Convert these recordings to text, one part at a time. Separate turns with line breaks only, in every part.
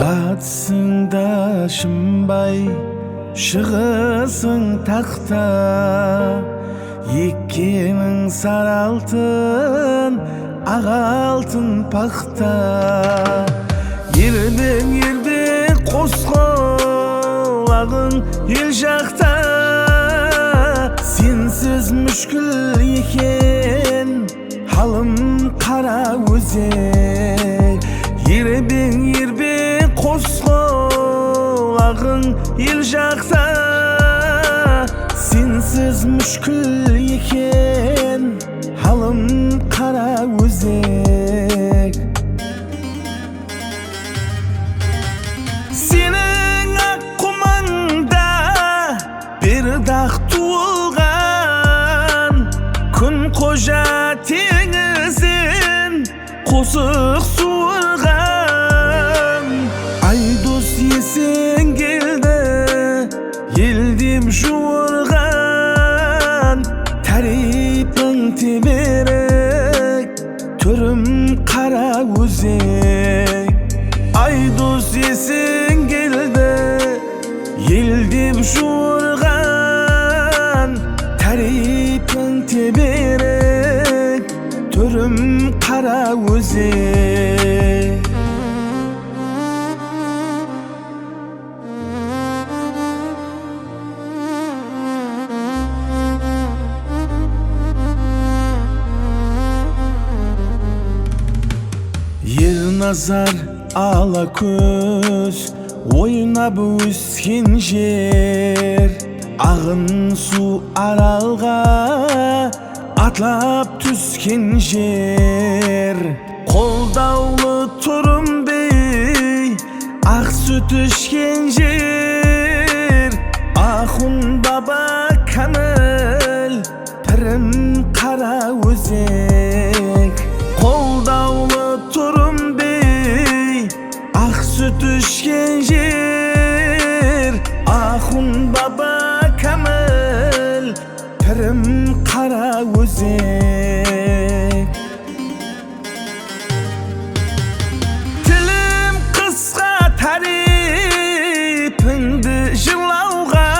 Batısında Şımbay, шығысың тақта, еккенің сары алтын, ақ алтын пақта. Ердің қос қолағың ел жақта, сенсіз мүшкіл екен халым қара өзек. Ербең қос қолағың ел жақта, сенсіз мүшкіл екен халым қара өзек. Сенің ақ құмаңда бір дақ туылған, күн қожа теңізін қосық суырған. Айдос есен келді елдеп жуырған, тәрипің теберік, түрім қара өзек. Айдос есен келді елдеп жуырған, тәрипің теберік, түрім қара өзек. Назар ала көз, ойнап өскен жер, ағын су аралға атлап түскен жер. Қолдаулы тұрымбей ақ сүт ішкен жер, Ахун баба кәміл пірім қара өзек. Қолдаулы тұрымбей ақ сүт ішкен жер, Ахун баба кәміл пірім қара өзек. Тілім қысқа тарипіңді жылауға,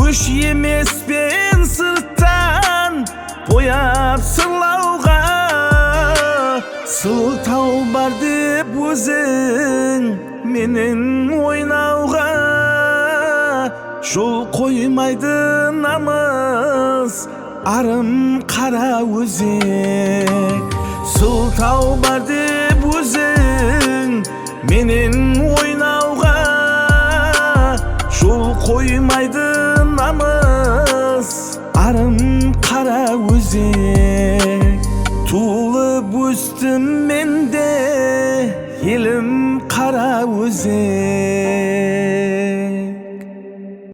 өш емеспен сырттан бояп сырлауға. Сылтау бар деп өзің менен ойнауға, жол қоймайды намыс арым қара өзек. Сылтау бар деп өзің менен ойнауға, жол қоймайды намыс арым қара өзек. Туылып өстім менде елім қара өзек.